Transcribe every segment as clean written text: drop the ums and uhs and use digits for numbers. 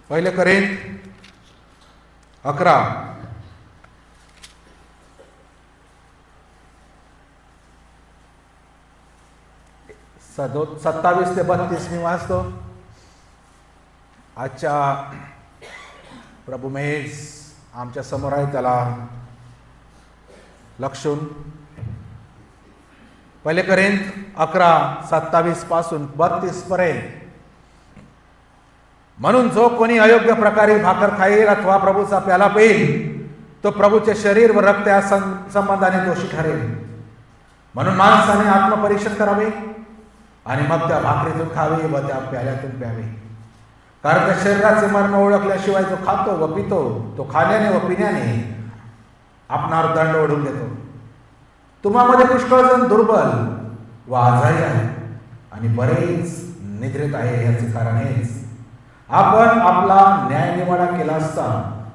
पहिले करेंत 11 27 ते 32 मी वाचतो. आजच्या प्रभू मेज आमच्या समोर आहे, त्याला लक्षून पहिले करेंत 11:27 पासून 32 पर्यंत. म्हणून जो कोणी अयोग्य प्रकारे भाकर खाईल अथवा प्रभूचा प्याला पिईल तो प्रभूचे शरीर व रक्त या संबंधाने दोषी ठरेल. म्हणून माणसाने आत्मपरीक्षण करावे आणि मग त्या भाकरीतून खावे व त्या प्याल्यातून प्यावे. कारण त्या शरीराचे मरण ओळखल्याशिवाय जो खातो व पितो तो खाण्याने व पिण्याने आपणावर दंड ओढून घेतो. तुम्हामध्ये पुष्कळ जण दुर्बल व आजारी आहे आणि बरेच निद्रेत आहे. याचे कारण हेच, आपण आपला न्यायनिवाडा केला असता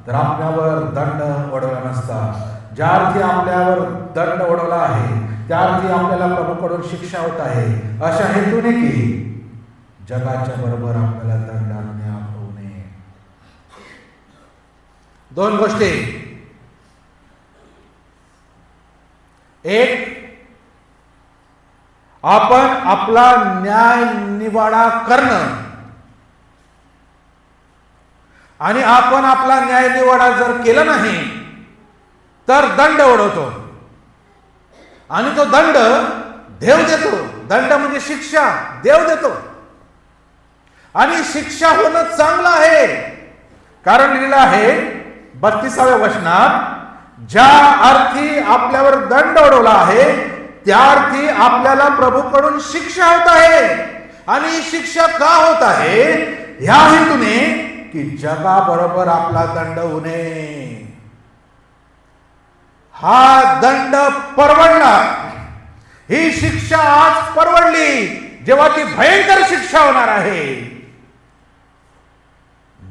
तर आपल्यावर दंड ओढवला नसता. ज्या अर्थी आपल्यावर दंड ओढवला आहे त्या अर्थी आपल्याला प्रभूकडून शिक्षा होत आहे, अशा हेतूने की जगाच्या बरोबर आपल्याला दंड आणण्यात होऊ नये. दोन गोष्टी. एक, आपण आपला न्याय निवाडा करणं आणि आपण आपला न्याय निवाडा जर केला नाही तर दंड ओढवतो आणि तो दंड देव देतो. दंड म्हणजे शिक्षा, देव देतो. आणि शिक्षा होणं चांगलं आहे, कारण लिहिलं आहे 32व्या वचनात, ज्या अर्थी आपल्यावर दंड ओढवला आहे त्या अर्थी आपल्याला प्रभूकडून शिक्षा होत आहे. आणि ही शिक्षा का होत आहे? ह्या हेतूने की जगाबरोबर आपला दंड होऊ नये. हा दंड परवडला, ही शिक्षा आज परवडली, जेव्हा ती भयंकर शिक्षा होणार आहे.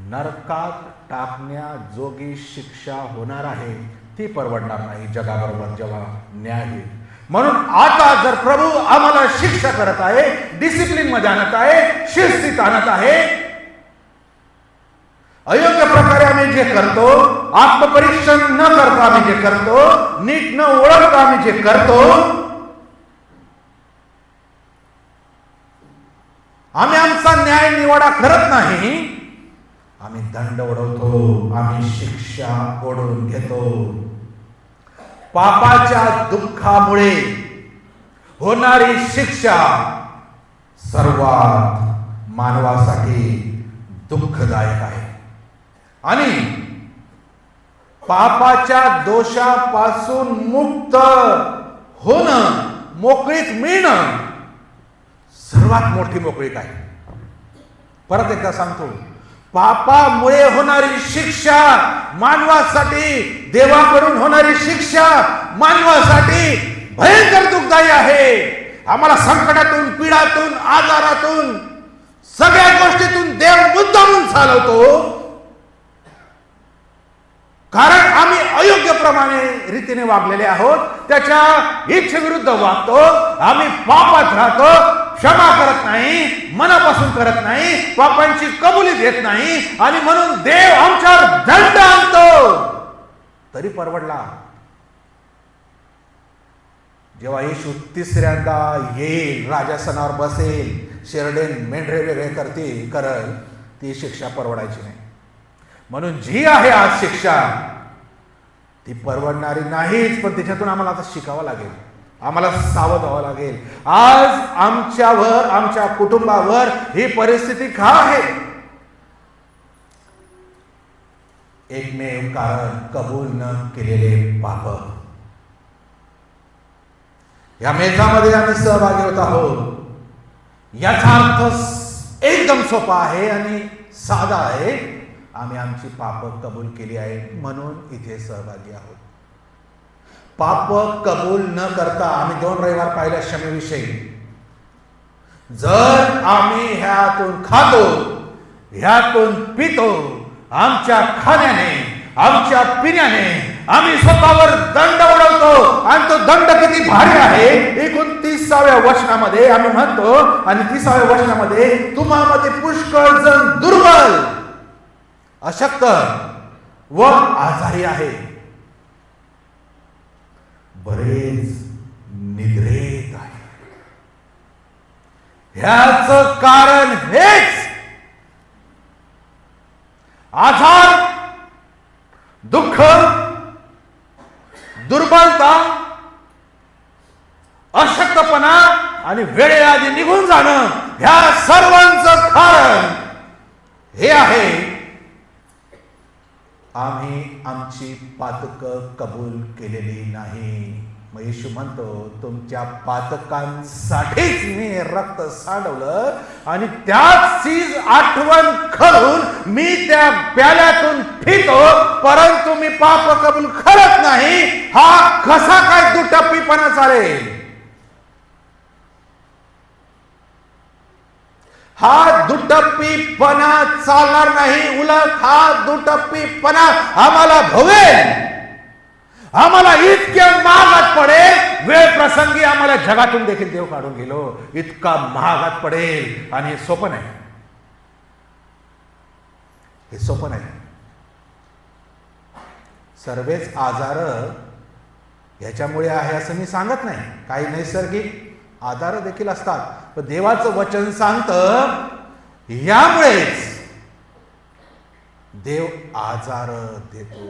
नरकात टाकण्याजोगी शिक्षा होणार आहे, ती परवडणार नाही जगाबरोबर जेव्हा न्याय होईल. म्हणून आता जर प्रभू आम्हाला शिक्षा करत आहे, डिसिप्लिन मध्ये आणत आहे, शिस्तीत आणत आहे, अयोग्य प्रकारे आम्ही जे करतो, आत्मपरीक्षण न करता आम्ही जे करतो, नीट न ओळखता आम्ही जे करतो, आम्ही आमचा न्याय निवाडा करत नाही, आम्ही दंड ओढवतो, आम्ही शिक्षा ओढून घेतो. पापाच्या दुःखामुळे होणारी शिक्षा सर्वात मानवासाठी दुःखदायक आहे. आणि पापाच्या दोषापासून मुक्त होणं, मोकळीक मिळणं सर्वात मोठी मोकळीक आहे. परत एकदा सांगतो, पापामुळे होणारी शिक्षा मानवासाठी, देवाकडून होणारी शिक्षा मानवासाठी भयंकर दुःखदायी आहे. आम्हाला संकटातून, पीडातून, आजारातून, सगळ्या गोष्टीतून देव मुद्दामून चालवतो, कारण आम्ही अयोग्य प्रमाणे रीतीने वागलेले आहोत, त्याच्या इच्छेविरुद्ध वागतो, आम्ही पापात राहतो, क्षमा करत नाही, मनापासून करत नाही, पापांची कबुली देत नाही, आणि म्हणून देव आमच्यावर दंड आणतो. तरी परवडला. जेव्हा येशू तिसऱ्यांदा येईल, राजासनावर बसेल, शेरडेन मेंढरे वेगळे करल, ती शिक्षा परवडायची नाही. म्हणून जी आहे आज शिक्षा ती परवडणारी नाहीच, पण त्याच्यातून आम्हाला आता शिकावं लागेल, आम्हाला सावध व्हावं लागेल. आज आमच्यावर, आमच्या कुटुंबावर ही परिस्थिती का आहे? एकमेव कारण कबूल न केलेले पाप. या मेघामध्ये आम्ही सहभागी होत आहोत, याचा अर्थ एकदम सोपा आहे आणि साधा आहे. आम्ही आमची पाप कबूल केली आहे म्हणून इथे सहभागी आहोत. पाप कबूल न करता आम्ही 2 रविवार पाहिल्या क्षमेविषयी. जर आम्ही ह्यातून खातो, ह्यातून पितो, आमच्या खाण्याने, आमच्या पिण्याने आम्ही स्वतःवर दंड ओढवतो. आणि तो दंड किती भारी आहे. 29व्या वचनामध्ये आम्ही म्हणतो, आणि 30व्या वचनामध्ये, तुम्हामध्ये पुष्कळ जण दुर्बल अशक्त व आजारी आहे. बरेच निद्रेत आहे. ह्याच कारण हेच आजार, दुःख, दुर्बलता, अशक्तपणा आणि वेळेआधी निघून जाणं, ह्या सर्वांचं कारण हे आहे आम्ही आमची पातकं कबूल केलेली नाही. मग येशू म्हणतो, तुमच्या पातकांसाठीच मी रक्त सांडवलं आणि त्याची आठवण करून मी त्या प्याल्यातून पितो, परंतु मी पाप कबूल करत नाही. हा कसा काय दुटप्पीपणा चालेल? हा दुटप्पीपणा चालणार नाही. उलट हा दुटप्पीपणा आम्हाला भवेल, आम्हाला इतक्या महागात पडेल. वेळ प्रसंगी आम्हाला जगातून देखील देव काढून गेलो, इतका महागात पडेल. आणि हे सोपं नाही, हे सोपं नाही. सर्वच आजार ह्याच्यामुळे आहे असं मी सांगत नाही. काही नैसर्गिक आजार देखील असतात, पण देवाचं वचन सांगतं यामुळेच देव आजार देतो,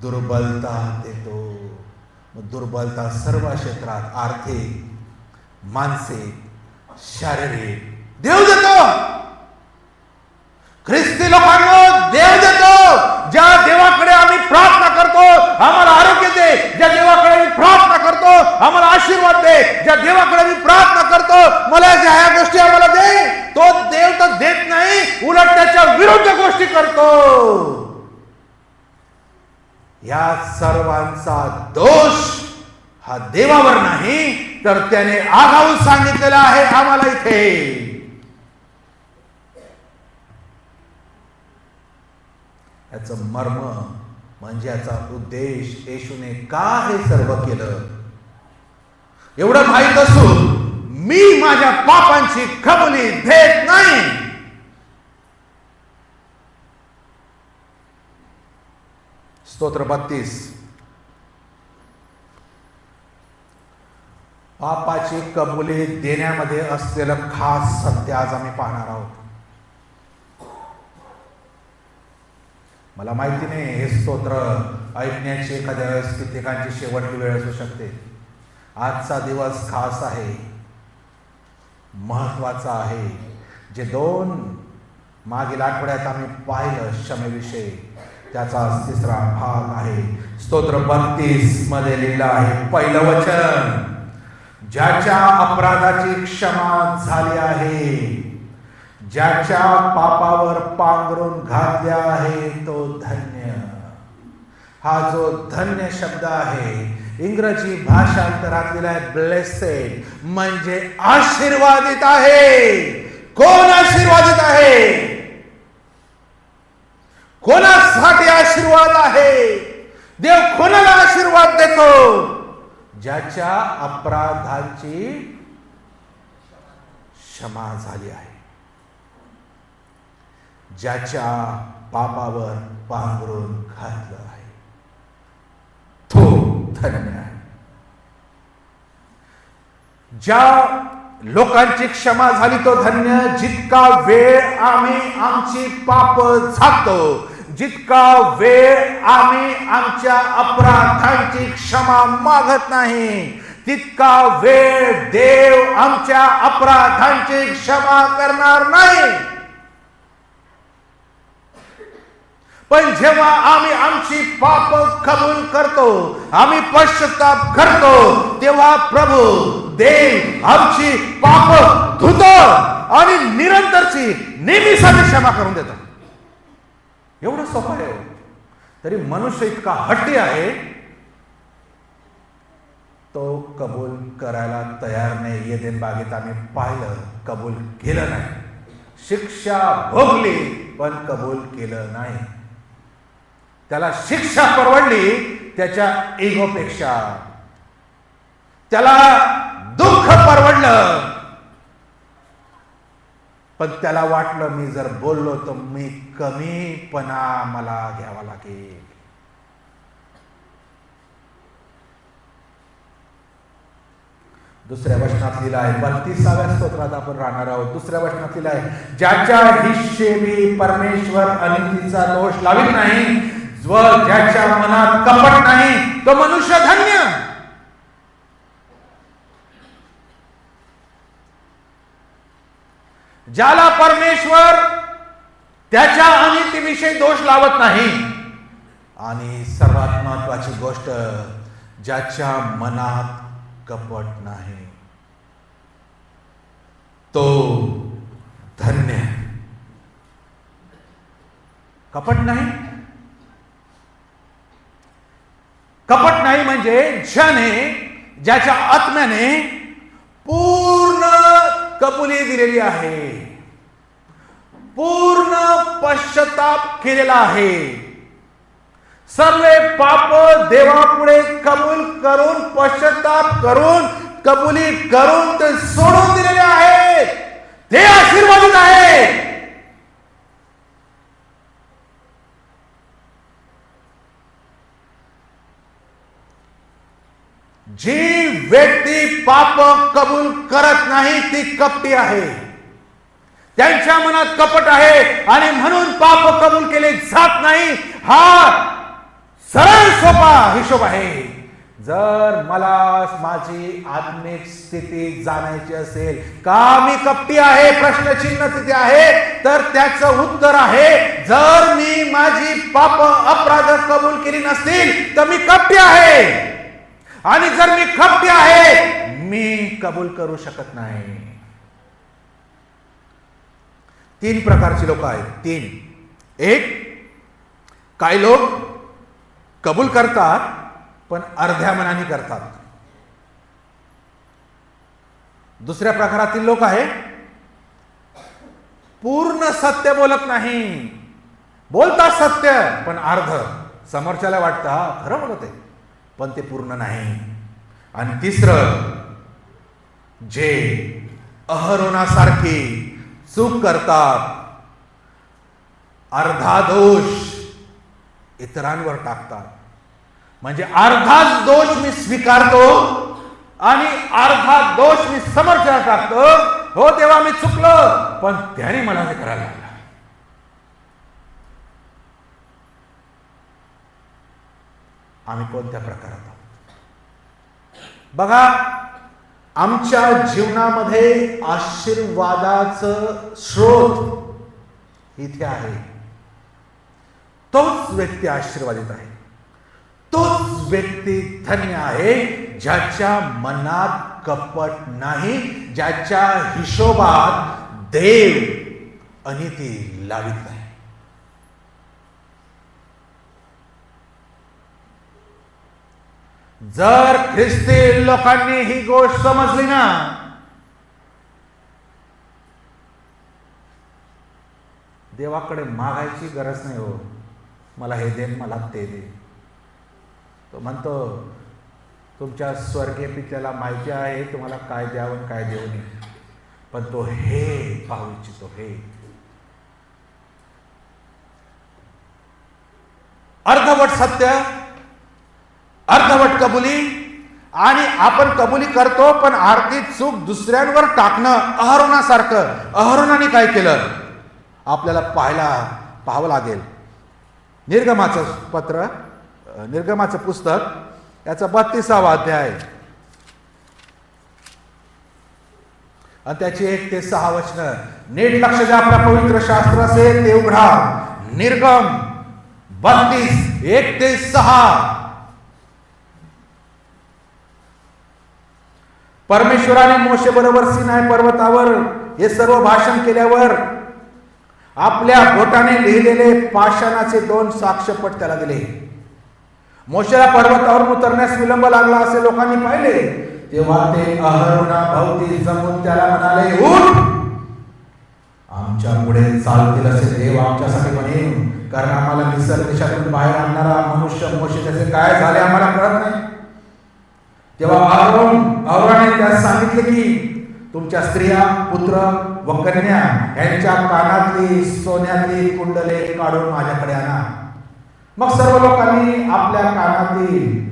दुर्बलता देतो. दुर्बलता सर्व क्षेत्रात, आर्थिक, मानसिक, शारीरिक देव देतो. ख्रिस्ती लोकांना देव देतो. ज्या देवाकडे आम्ही प्रार्थना करतो आम्हाला आरोग्य दे, ज्या देवाकडे आम्ही प्रार्थना करतो आम्हाला आशीर्वाद दे, ज्या देवाकडे आम्ही प्रार्थना करतो मला ज्या ह्या गोष्टी आम्हाला दे, तो देव तर देत नाही, उलट त्याच्या विरुद्ध गोष्टी करतो. या सर्वांचा दोष हा देवावर नाही, तर त्याने आगाऊ सांगितलेला आहे आम्हाला इथे. याचं मर्म म्हणजे याचा उद्देश, येशूने का हे सर्व केलं एवढं माहित असून मी माझ्या पापांची कबुली देत नाही. स्तोत्र 32. पापाची कबुली देण्यामध्ये असलेलं खास सत्य आज आम्ही पाहणार आहोत. मला माहिती नाही हे स्तोत्र ऐकण्याची एखाद्या वेळेस कित्येकांची शेवटची वेळ असू शकते. आजचा दिवस खास आहे, महत्वाचा आहे. जे 2 मागील आठवड्यात आम्ही पाहिलं क्षमेविषयी, त्याचा 3रा भाग आहे. स्तोत्र 32 मध्ये लिहिलं आहे, पहिलं वचन, ज्याच्या अपराधाची क्षमा झाली आहे, ज्याच्या पापावर पांघरून घातल्या आहे तो धन्य. हा जो धन्य शब्द आहे इंग्रजी भाषांतरात लिहिला आहे ब्लेसेड, म्हणजे आशीर्वादित आहे. कोण आशीर्वादित आहे? कोणासाठी आशीर्वाद आहे? देव कोणाला आशीर्वाद देतो? ज्याच्या अपराधांची क्षमा झाली आहे, ज्याच्या पापावर पांघरून घातलं आहे तो धन्य आहे. ज्या लोकांची क्षमा झाली तो धन्य. जितका वेळ आम्ही आमची पाप झाकतो, जितका वेळ आम्ही आमच्या अपराधांची क्षमा मागत नाही, तितका वेळ देव आमच्या अपराधांची क्षमा करणार नाही. पण जेव्हा आम्ही आमची पाप कबूल करतो, आम्ही पश्चाताप करतो, तेव्हा प्रभू देव आमची पाप धुतो आणि निरंतरची नेहमीसाठी क्षमा करून देतो. एवढं सोपं आहे. तरी मनुष्य इतका हट्टी आहे, तो कबूल करायला तयार नाही. एदेन बागेत आम्ही पाहिलं, कबूल केलं नाही. शिक्षा भोगली पण कबूल केलं नाही. त्याला शिक्षा परवडली त्याच्या इगोपेक्षा, त्याला दुःख परवडलं पण त्याला वाटलं मी जर बोललो तर मी कमीपणा मला घ्यावा लागेल. दुसऱ्या वचनात लिहिलं आहे, 32व्या स्तोत्रात आपण राहणार आहोत. दुसऱ्या वचनात लिहिलं आहे, ज्याच्या हिशेबी परमेश्वर अनितीचा दोष लावित नाही व ज्याच्या मनात कपट नाही तो मनुष्य धन्य. ज्याला परमेश्वर त्याच्या अनितीविषयी दोष लावत नाही, आणि सर्वात महत्वाची गोष्ट, ज्याच्या मनात कपट नाही तो धन्य. कपट नाही, कपट नाही म्हणजे ज्याच्या आत्म्याने पूर्ण कबुली दिलेली आहे, पूर्ण पश्चाताप केलेला आहे, सर्व पाप देवापुढे कबूल करून, पश्चाताप करून, कबुली करून ते सोडून दिलेले आहेत, ते आशीर्वादित आहे. जी व्यक्ती पाप कबूल करत नाही ती कपटी आहे. त्यांच्या मनात कपट आहे आणि म्हणून पाप कबूल केले जात नाही. हा सरळ सोपा हिशोब आहे. जर मला माझी आत्मिक स्थिती जाणायची असेल, का मी कपटी आहे प्रश्नचिन्ह तिथे आहे, तर त्याचं उत्तर आहे, जर मी माझी पाप अपराध कबूल केली नसतील तर मी कपटी आहे, आणि जर मी कपटी आहे मी कबूल करू शकत नाही. 3 प्रकारची लोक आहेत. 3. एक, काही लोक कबूल करतात पण अर्ध्या मनाने करतात. दुसऱ्या प्रकारातील लोक आहे, पूर्ण सत्य बोलत नाही, बोलतात सत्य पण अर्ध, समोरच्याला वाटतं हा खरं बोलत आहे पण ते पूर्ण नाही. आणि तिसरं, जे अहरोनासारखी चूक करतात, अर्धा दोष इतरांवर टाकतात. म्हणजे अर्धाच दोष मी स्वीकारतो आणि अर्धा दोष मी समोरच्याला टाकतो. हो तेव्हा मी चुकलो पण त्याने मला हे करायला लागलं. आम्ही कोणत्या प्रकारात आहोत बघा. आमच्या जीवनामध्ये आशीर्वादाचं स्रोत इथे आहे. तोच व्यक्ती आशीर्वादित आहे, तोच व्यक्ती धन्य आहे, ज्याच्या मनात कपट नाही, ज्याच्या हिशोबात देव अनिती लावित नाही. जर ख्रिस्ती लोकांनी ही गोष्ट समजली ना, देवाकडे मागायची गरज नाही. हो मला हे दे, मला ते दे. तो म्हणतो तुमच्या स्वर्गीय पित्याला माहिती आहे तुम्हाला काय द्यावं काय देऊ नये, पण तो हे पाहू इच्छितो. हे अर्धवट सत्य, अर्धवट कबुली, आणि आपण कबुली करतो पण आर्थिक चूक दुसऱ्यांवर टाकणं अहरोनासारखं. अहरोनाने काय केलं आपल्याला पाहावं लागेल. निर्गमाचं पुस्तक याचा 32वा अध्याय आणि त्याची 1 ते 6 वचनं नीट लक्ष द्या. आपल्या पवित्र शास्त्र असेल ते उघडा. निर्गम 32 1 ते 6. परमेश्वराने मोशे बरोबर सिनाय पर्वतावर हे सर्व भाषण केल्यावर आपल्या बोटाने लिहिलेले पाषाणाचे 2 साक्ष्यपट त्याला दिले. मोशेला पर्वतावरून उतरण्यास विलंब लागला असे लोकांनी पाहिले, तेव्हा ते अहरोना भोवती जमून त्याला म्हणाले, उठ, आमच्या पुढे चालतील असे देव आमच्यासाठी बनेल, कारण आम्हाला मिस्र देशातून बाहेर आणणारा मनुष्य मोशे त्याचे काय झाले आम्हाला कळत नाही. तेव्हा अहरोनाने त्यास सांगितले की तुमच्या स्त्रिया, पुत्र व कन्या यांच्या कानातली सोन्यातली कुंडले काढून माझ्याकडे आणा. मग सर्व लोकांनी आपल्या कानातील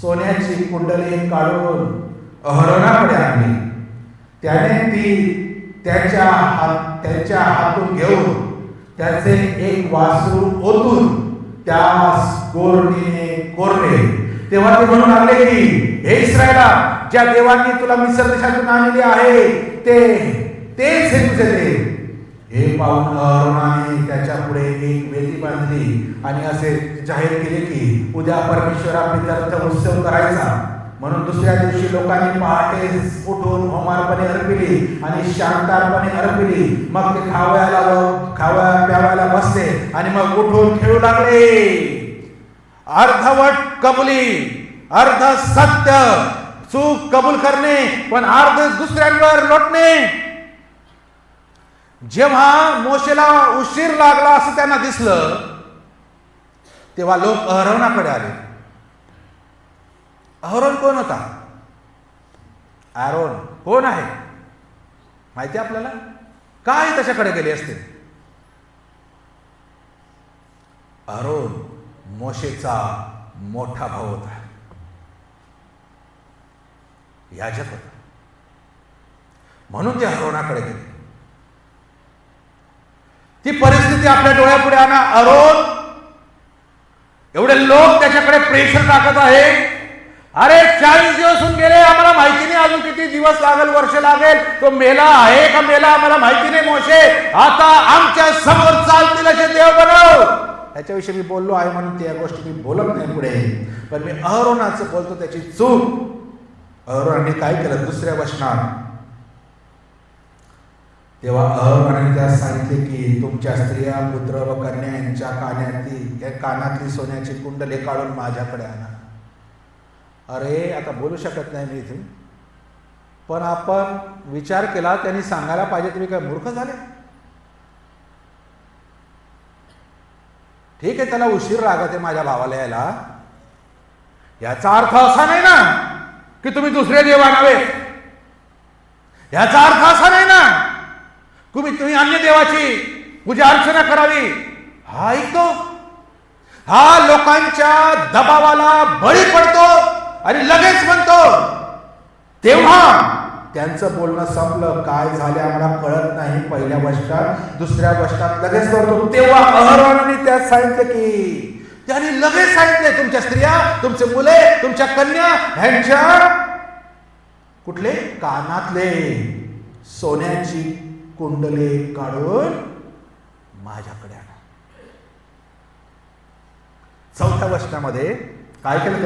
सोन्याची कुंडले काढून अहरोनाकडे आणली. त्याने ती त्यांच्या हातून घेऊन त्याचे एक वासरू ओतून त्यास कोरणीने कोरले. तेव्हा ते म्हणू लागले की हे इस्रायला, ज्या देवांनी तुला मिस्र देशातून आणलेले आहे तेच हे तुझे देव. हे पाहून अहरोनाने त्याच्या पुढे एक वेदी बांधली आणि असे जाहीर केले की उद्या परमेश्वराप्रित्यर्थ उत्सव करायचा. म्हणून दुसऱ्या दिवशी लोकांनी पहाटे उठून होमार्पणे अर्पिली आणि शांतार्पणे अर्पिली. मग ते खाव्या प्यावायला बसले आणि मग उठून खेळू लागले. अर्धवट कबुली, अर्ध सत्य, चूक कबूल करणे पण अर्ध दुसऱ्यांवर लोटणे. जेव्हा मोशेला उशीर लागला असं त्यांना दिसलं तेव्हा लोक अहरोनाकडे आले. अहरोन कोण होता? आरोन कोण आहे माहिती आपल्याला? काय त्याच्याकडे गेले असते? अहरोन मोशेचा मोठा भाऊ होता, याजक होता. म्हणून ते अहरोनाकडे गेले. ती परिस्थिती आपल्या डोळ्यापुढे आणा. अहरोन एवढे लोक त्याच्याकडे प्रेशर टाकत आहे. अरे 40 दिवस होऊन गेले, आम्हाला माहिती नाही अजून किती दिवस लागेल, वर्ष लागेल, तो मेला आहे का मेला आम्हाला माहिती नाही. मोशे आता आमच्या समोर चालतील असे देव बनव. याच्याविषयी मी बोललो आहे म्हणून त्या गोष्टी मी बोलत नाही पुढे, पण मी अहरोनाचं बोलतो त्याची चूक. अहरोनाने काय केलं दुसऱ्या वचनात? तेव्हा अहरोनाने त्यास सांगितले की तुमच्या स्त्रिया, पुत्र व कन्या यांच्या कानातली सोन्याची कुंडले काढून माझ्याकडे आणा. अरे आता बोलू शकत नाही मी इथे, पण आपण विचार केला त्यांनी सांगायला पाहिजे तुम्ही काय मूर्ख झाले? ठीक आहे, त्याला उशीर लागत आहे माझ्या भावाला यायला, याचा अर्थ असा नाही ना की तुम्ही दुसरे देव आणावे. याचा अर्थ असा नाही ना तुम्ही अन्य देवाची पूजा अर्चना करावी. हा ऐकतो, हा लोकांच्या दबावाला बळी पडतो आणि लगेच म्हणतो. तेव्हा त्यांचं बोलणं संपलं, काय झाले आम्हाला कळत नाही. पहिल्या वर्षात दुसऱ्या वर्षात लगेच करतो. तेव्हा अहरोनाने त्यात सांगितलं की त्याने लगेच सांगितले तुमच्या स्त्रिया, तुमचे मुले, तुमच्या कन्या ह्यांच्या कुठले कानातले सोन्याची कुंडले काढून माझ्याकडे आणा. चौथ्या वचनामध्ये काय केलं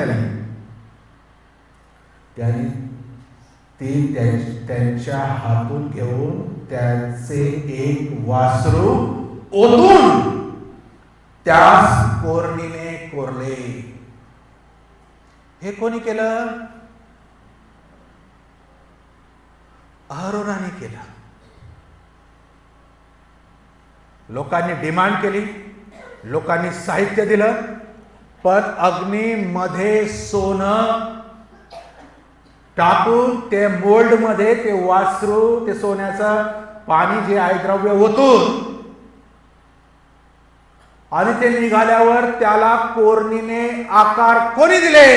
त्याने ते त्यांच्या हातून घेऊन त्याचे एक वासरू ओतून त्यास कोरणीने कोरले. हे कोणी केलं? अहरोनाने केलं. लोकांनी डिमांड केली, लोकांनी साहित्य दिलं, पण अग्नीमध्ये सोनं टाकून ते मोल्ड मध्ये ते वासरू, ते सोन्याचं पाणी जे आहे द्रव्य ओतून आणि ते निघाल्यावर त्याला कोरणीने आकार कोणी दिले?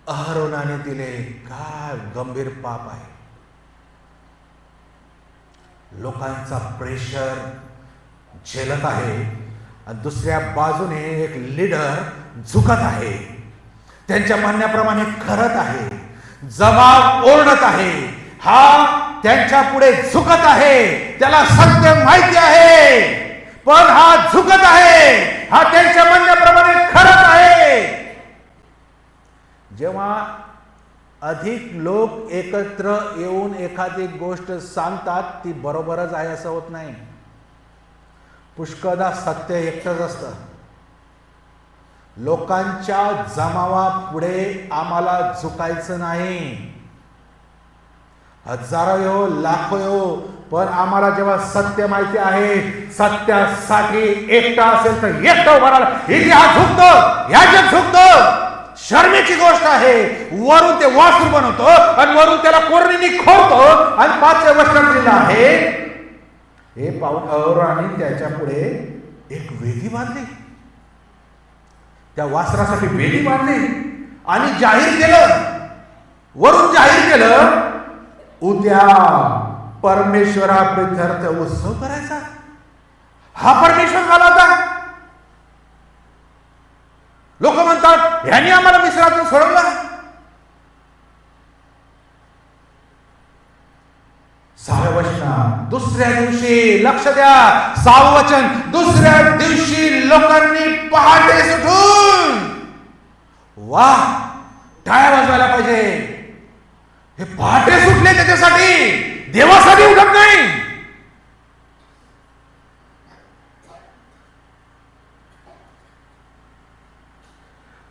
अहरोनाने दिले. काय गंभीर पाप आहे. लोकांचा प्रेशर झेलत आहे आणि दुसऱ्या बाजूने एक लीडर झुकत आहे, त्यांच्या म्हणण्याप्रमाणे करत आहे, जबाब ओरडत आहे. हा त्यांच्या पुढे झुकत आहे, त्याला सत्य माहिती आहे, पण हा झुकत आहे, हा त्यांच्या म्हणण्याप्रमाणे करत आहे. जेव्हा अधिक लोक एकत्र येऊन एखादी गोष्ट सांगतात ती बरोबरच आहे असं होत नाही. पुष्कळदा सत्य एकटंच असतं. लोकांच्या जमावापुढे आम्हाला झुकायचं नाही. हजारो येऊ, लाखो येऊ, पण आम्हाला जेव्हा सत्य माहिती आहे, सत्यासाठी एकटा असेल तर एकटा उभा राहिला. इतिहास झुकतो, याजक झुकतो, शर्मेची गोष्ट आहे. वरून ते वासरू बनवतो आणि वरून त्याला कोरणीने खोडतो आणि 5व्या वचनात लिहिलं आहे, हे पाहून अहोराने त्याच्या पुढे एक वेदी बांधली, त्या वासरासाठी वेदी बांधली आणि जाहीर केलं, वरून जाहीर केलं, उद्या परमेश्वराप्रित्यर्थ उत्सव करायचा. हा परमेश्वर झाला होता. लोक म्हणतात ह्यानी आम्हाला मिस्रातून सोडवलं. 6व्या वचनात दुसऱ्या दिवशी, लक्ष द्या, 6वं वचन, दुसऱ्या दिवशी लोकांनी पहाटे उठून, वा, टाळ्या वाजवायला पाहिजे. हे पहाटे सुटले त्याच्यासाठी, देवासाठी उठत नाही.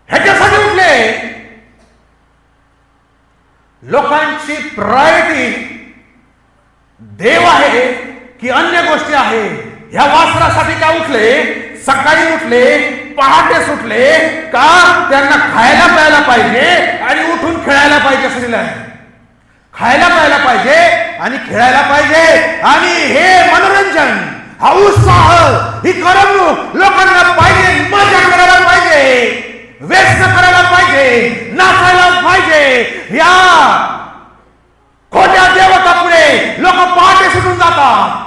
ह्याच्यासाठी उठले. लोकांची प्रायोरिटी देव आहे की अन्य गोष्टी आहे. ह्या वासरासाठी का उठले? सकाळी उठले, पहाटे सुटले का? त्यांना खायला प्यायला पाहिजे आणि उठून खेळायला पाहिजे असं दिलं आहे. खायला प्यायला पाहिजे आणि खेळायला पाहिजे, आणि हे मनोरंजन, हा उत्साह, ही करमणूक लोकांना पाहिजे. मजा करायला पाहिजे, व्यसन करायला पाहिजे, नाचायला पाहिजे. या खोट्या देवता पुढे लोक पहाटे सुटून जातात.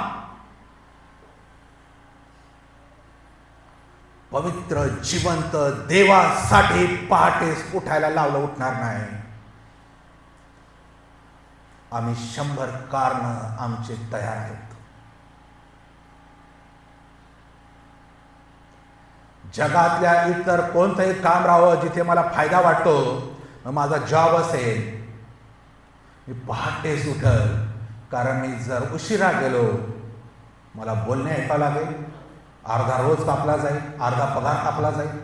पवित्र जिवंत देवासाठी पहाटे उठायला लावलं, उठणार नाही. आम्ही 100 कारण आमचे तयार आहेत. जगातल्या इतर कोणतंही काम राहावं जिथे मला फायदा वाटतो, माझा जॉब असेल, मी पहाटेच उठल. कारण मी जर उशिरा गेलो, मला बोलणे ऐकावं लागेल, अर्धा रोज कापला जाईल, अर्धा पगार कापला जाईल.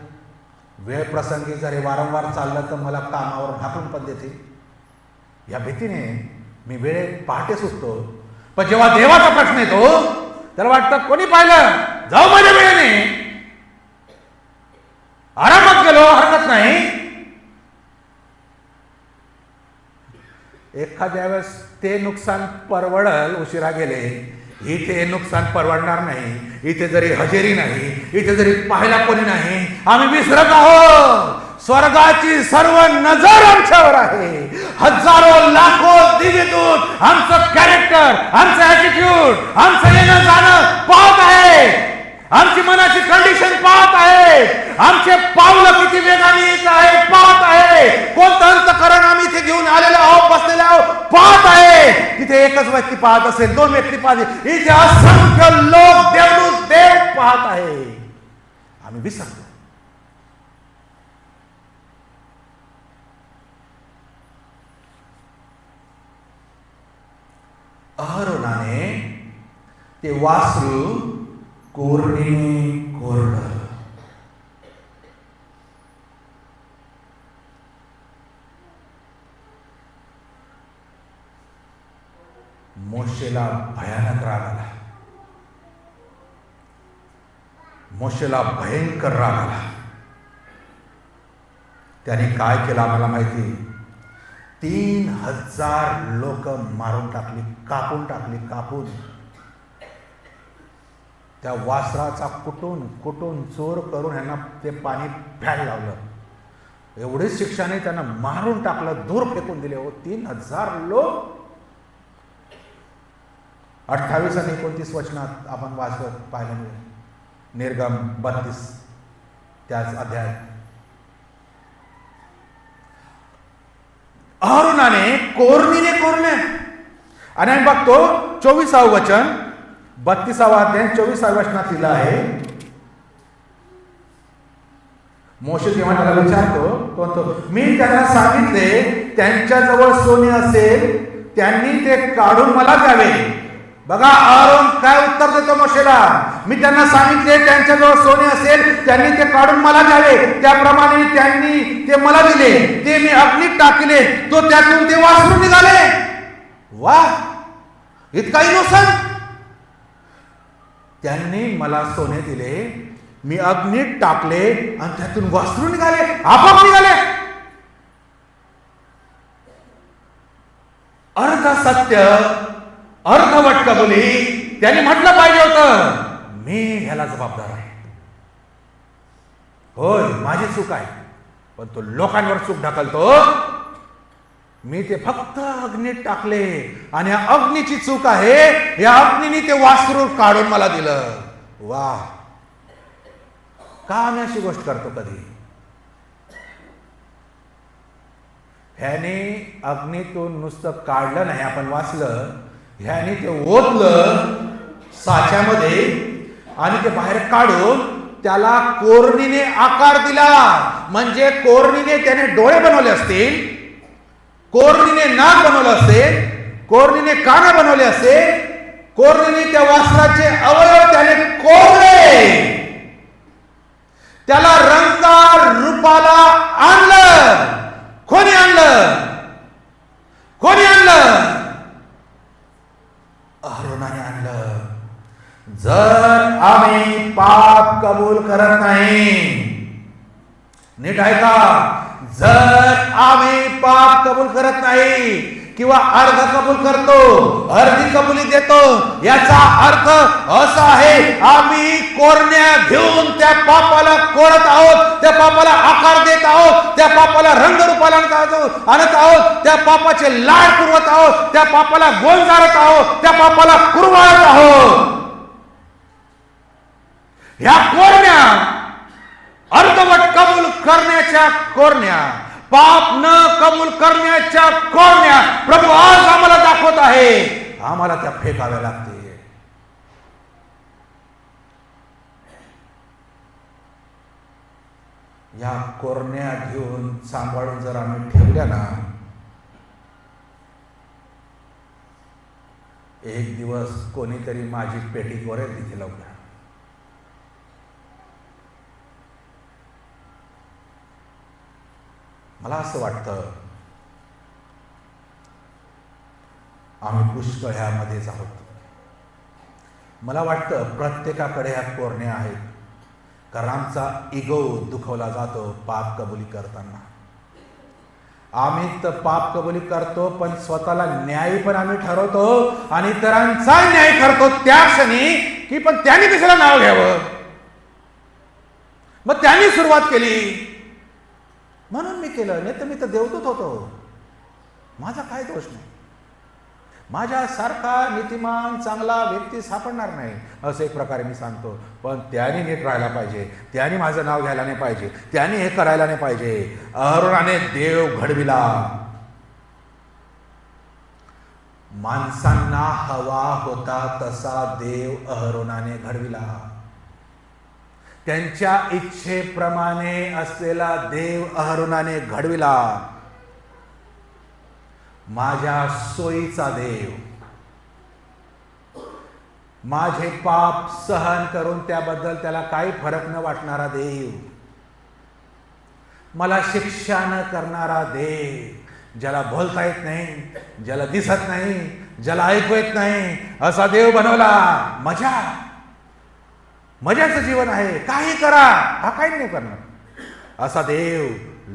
वेळ प्रसंगी जरी वारंवार चाललं तर मला कामावर ढाकून पण देतील. या भीतीने मी वेळेत पहाटे सुटतो. पण जेव्हा देवाचा प्रश्न येतो, त्याला वाटतं कोणी पाहिलं, जाऊ माझ्या वेळेने, आरामात गेलो, हरकत नाही. एखाद्या वेळेस ते नुकसान परवडल, उशिरा गेले. इथे नुकसान परवडणार नाही. इथे जरी हजेरी नाही, इथे जरी पाहायला कोणी नाही, आम्ही विसरत आहोत. स्वर्गाची सर्व नजर आमच्यावर आहे. हजारो लाखो दिव्यदूत आमचं कॅरेक्टर, आमचं ऍटिट्यूड, आमचं येणं जाणं पाहत आहे. आमची मनाची कंडिशन पाहत आहे. आमचे पावलं किती वेगाने येत आहे पाहत आहे. कोणतं अंतःकरण आम्ही इथे घेऊन आलेलो आहोत, बसलेले आहोत पाहत आहे. तिथे एकच व्यक्ती पाहत असेल, 2 व्यक्ती पाहत, इथे असंख्य लोक देवदूत देव पाहत आहे. आम्ही विसरतो. अहरोनाने ते वासरू कोरणीने कोरडं. मोशेला भयानक राग आला. मोशेला भयंकर राग आला. त्याने काय केलं आम्हाला माहिती. 3000 लोक मारून टाकली, कापून टाकली, कापून. त्या वासराचा कुटून कुटून चोर करून यांना ते पाणी प्यायला लावलं. एवढीच शिक्षाने त्यांना मारून टाकलं, दूर फेकून दिले. हो, 3000 लोक. 28 आणि 29 वचनात आपण वाचत पाहायला मिळेल. निर्गम 32 त्याच अध्याय. अहरोनाने कोरणीने कोरले. आणि आम्ही बघतो 24वे वचन, 32वा अध्याय 24व्या वचनात लिहिलं आहे. मोशे जेव्हा त्याला विचारतो, तो म्हणतो, मी त्यांना सांगितले त्यांच्याजवळ सोने असेल त्यांनी ते काढून मला द्यावे. बघा अहरोन काय उत्तर देतो मोशेला. मी त्यांना सांगितले त्यांच्याजवळ सोने असेल त्यांनी ते काढून मला द्यावे. त्याप्रमाणे त्यांनी ते मला दिले. ते मी अग्नीत टाकले, तो त्यातून ते वासरू निघाले. वा, इतका इनोसंट. त्यांनी मला सोने दिले, मी अग्नीत टाकले आणि त्यातून वासरू निघाले, आपोआप निघाले. सत्य, अर्धवट कबुली त्यांनी म्हटलं पाहिजे होतं, मी ह्याला जबाबदार आहे. होय, माझी चूक आहे, पण तो लोकांवर चूक ढकलतो. मी ते फक्त अग्नीत टाकले आणि या अग्नीची चूक आहे, या अग्नीने ते वासरू काढून मला दिलं. वा, का आम्ही अशी गोष्ट करतो कधी? ह्याने अग्नीतून नुसतं काढलं नाही, आपण वाचलं, ह्याने ते ओतलं साच्यामध्ये आणि ते बाहेर काढून त्याला कोरणीने आकार दिला. म्हणजे कोरणीने त्याने डोळे बनवले असतील, कोरणीने नाक बनवलं असेल, कोरणीने कान बनवले असेल, कोरणीने त्या वासराचे अवयव त्याने कोरले, त्याला रंगार रूपाला आणलं. कोणी आणलं? कोणी आणलं? अहरोनाने आणलं. जर आम्ही पाप कबूल करत नाही, नीट ऐका, जर आम्ही पाप कबूल करत नाही किंवा अर्ध कबूल करतो, अर्धी कबुली देतो, याचा अर्थ असा आहे आम्ही कोरण्या घेऊन त्या पापाला कोरत आहोत, त्या पापाला आकार देत आहोत, त्या पापाला रंगरूपाला आणत आहोत, त्या पापाचे लाड पुरवत आहोत, त्या पापाला गोंजारत आहोत, त्या पापाला कुरवाळत आहोत. ह्या कोरण्या, अर्धवट कबूल करण्याच्या कोरण्या, पाप न कबूल करण्याच्या कोरण्या प्रभू आज आम्हाला दाखवत आहे. आम्हाला त्या फेकाव्या लागते. या कोरण्या घेऊन सांभाळून जर आम्ही ठेवल्या ना, एक दिवस कोणीतरी माझी पेटी गोरेल तिथे लावल्या. मला असं वाटतं आम्ही पुष्कळ ह्यामध्येच आहोत. मला वाटतं प्रत्येकाकडे ह्या कोरण्या आहेत, कारण आमचा इगो दुखवला जातो पाप कबुली करताना. आम्ही तर पाप कबुली करतो, पण स्वतःला न्यायी पण आम्ही ठरवतो आणि इतरांचा न्याय करतो त्या क्षणी की पण त्यांनी कशाला नाव घ्यावं, मग त्यांनी सुरुवात केली म्हणून मी केलं, नाही तर मी तर देवदूत होतो. माझा काय दोष नाही, माझ्यासारखा नीतिमान चांगला व्यक्ती सापडणार नाही, असं एक प्रकारे मी सांगतो. पण त्याने नीट राहायला पाहिजे, त्याने माझं नाव घ्यायला नाही पाहिजे, त्याने हे करायला नाही पाहिजे. अहरोनाने देव घडविला. माणसांना हवा होता तसा देव अहरोनाने घडविला. त्यांच्या इच्छेप्रमाणे असलेला देव अहरोनाने घडविला. माझ्या सोयीचा देव, माझे पाप सहन करून त्याबद्दल त्याला काही फरक न वाटणारा देव, मला शिक्षा न करणारा देव, ज्याला बोलता येत नाही, ज्याला दिसत नाही, ज्याला ऐकू येत नाही, असा देव बनवला. मजाचं जीवन आहे, काही करा, हा काही नाही करणार असा देव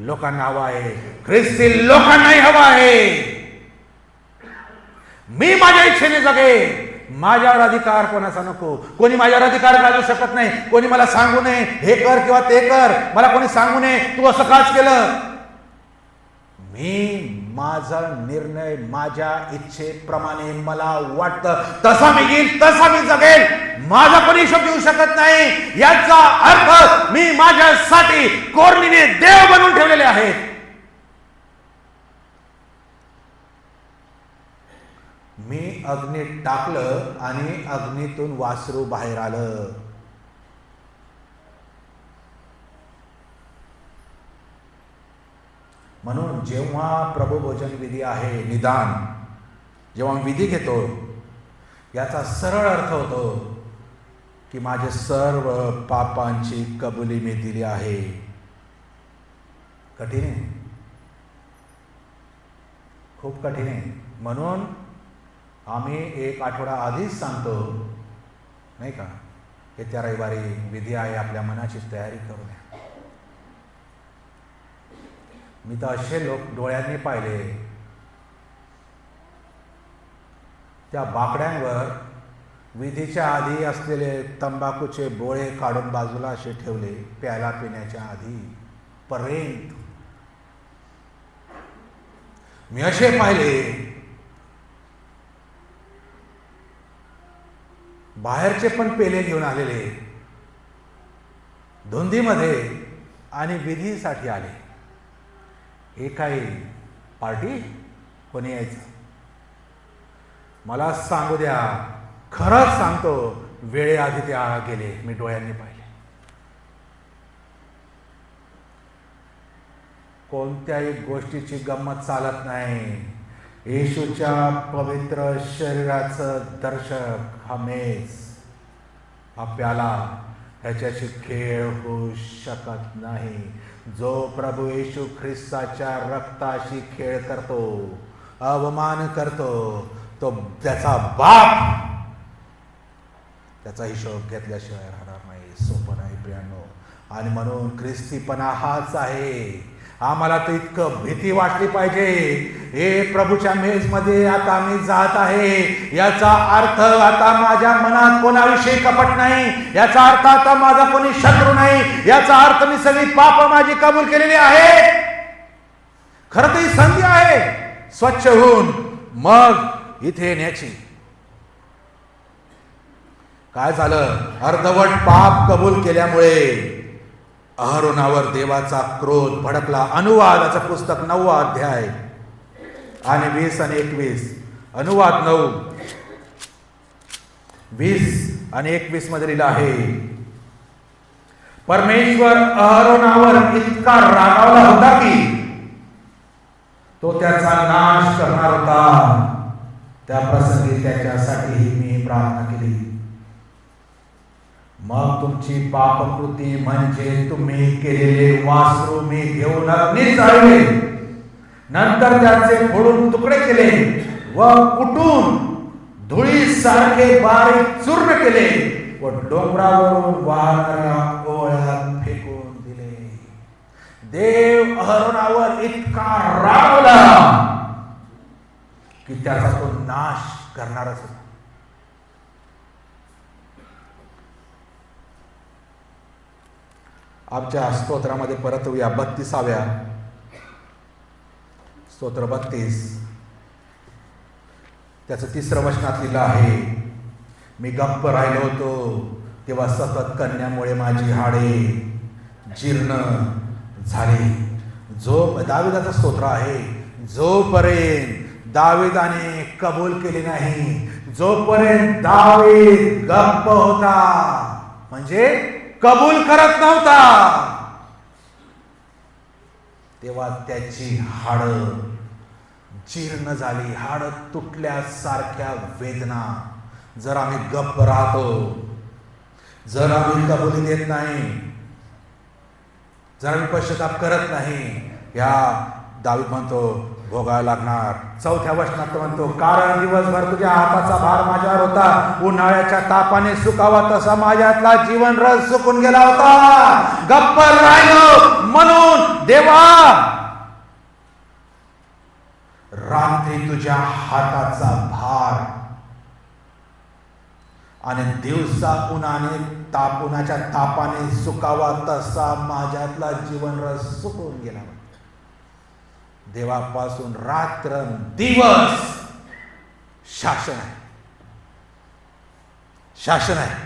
लोकांना हवा आहे. ख्रिस्ती लोकांनाही हवा आहे. मी माझ्या इच्छेने जगे, माझ्यावर अधिकार कोणाचा नको. कोणी माझ्यावर अधिकार गाजवू शकत नाही. कोणी मला सांगू नये हे कर किंवा ते कर, मला कोणी सांगू नये तू असं काच केलं. मी माझा निर्णय माझ्या इच्छेप्रमाणे मला वाटतं तसा मी घेईल, तसा मी जगेल. माझा कोणी हिशोब देऊ शकत नाही. याचा अर्थ मी माझ्यासाठी कोरणीने देव बनवून ठेवलेले आहेत. मी अग्नीत टाकलं आणि अग्नीतून वासरू बाहेर आलं. म्हणून जेव्हा प्रभू भोजन विधी आहे, निदान जेव्हा विधी घेतो, याचा सरळ अर्थ होतो की माझे सर्व पापांची कबुली मी दिली आहे. कठीण आहे, खूप कठीण आहे. म्हणून आम्ही एक आठवडा आधीच सांगतो नाही का, येत्या रविवारी विधी आहे, आपल्या मनाची तयारी करू नये. मी तर असे लोक डोळ्यांनी पाहिले त्या बाकड्यांवर विधीच्या आधी असलेले तंबाखूचे बोळे काढून बाजूला असे ठेवले, प्याला पिण्याच्या आधी पर्यंत. मी असे पाहिले, बाहेरचे पण पेले घेऊन आलेले धुंदीमध्ये आणि विधीसाठी आले. हे काही पार्टी, कोणी यायचं? मला सांगू द्या, खरंच सांगतो, वेळेआधी ते गेले. मी डोळ्यांनी पाहिले. कोणत्याही गोष्टीची गंमत चालत नाही. येशूच्या पवित्र शरीराचं दर्शक हा मेज, हा प्याला, ह्याच्याशी खेळ होऊ शकत नाही. जो प्रभू येशू ख्रिस्ताच्या रक्ताशी खेळ करतो, अवमान करतो, तो त्याचा बाप त्याचा हिशोब घेतल्याशिवाय राहणार नाही. सोपं नाही प्रियांनो. आणि म्हणून ख्रिस्तीपणा हाच आहे. आम्हाला तर इतकं भीती वाटली पाहिजे, हे प्रभूच्या मेजमध्ये आता मी जात आहे, याचा अर्थ आता माझ्या मनात कोणाविषयी कपट नाही, याचा अर्थ आता माझा कोणी शत्रू नाही, याचा अर्थ मी सगळी पाप माझी कबूल केलेली आहे. खरं तर ही संधी आहे स्वच्छ होऊन मग इथे येण्याची. काय झालं? अर्धवट पाप कबूल केल्यामुळे अहरोनावर देवाचा क्रोध भडकला. अनुवादाचं पुस्तक 9वा अध्याय आणि 20 आणि 21. अनुवाद 9, 20 आणि 21 मध्ये लिहिलं आहे, परमेश्वर अहरोनावर इतका रागावला होता की तो त्याचा नाश करणार होता. त्या प्रसंगी त्याच्यासाठीही मी प्रार्थना केली. मग तुमची पापकृती म्हणजे तुम्ही केलेले वासरू मी घेऊन अग्नीत जाळले, नंतर त्याचे फोडून तुकडे केले व कुटून धुळीसारखे बारीक चूर्ण केले व डोंगरावरून वाहणाऱ्या ओळ्यात फेकून दिले. देव अहरोनावर इतका रागावला की त्याचा तो नाश करणारच होता. आमच्या स्तोत्रामध्ये परत येऊया. 32व्या स्तोत्र 32, त्याचं 3रं वचनात लिहिलं आहे, मी गप्प राहिलो होतो तेव्हा सतत कन्यामुळे माझी हाडे जीर्ण झाली. दाविदाचं स्तोत्र आहे. जोपर्यंत दाविदाने कबूल केली नाही, जोपर्यंत दावीद गप्प होता, म्हणजे कबूल करत नव्हता, तेव्हा त्याची हाडं जीर्ण झाली. हाडं तुटल्यासारख्या वेदना. जर आम्ही गप्प राहतो, जर आम्ही कबुली देत नाही, जर आम्ही पश्चाताप करत नाही, या दावीद म्हणतो भोगायला लागणार. 4थ्या वचनात म्हणतो, कारण दिवसभर तुझ्या हाताचा भार माझ्यावर होता, उन्हाळ्याच्या तापाने सुकावा तसा माझ्यातला जीवन रस सुकून गेला होता. गप्प राहिलो म्हणून देवा, रात्री तुझ्या हाताचा भार आणि दिवसा उन्हाच्या तापाने सुकावा तसा माझ्यातला जीवन रस सुकून गेला. देवापासून रात्र दिवस शासन आहे, शासन आहे.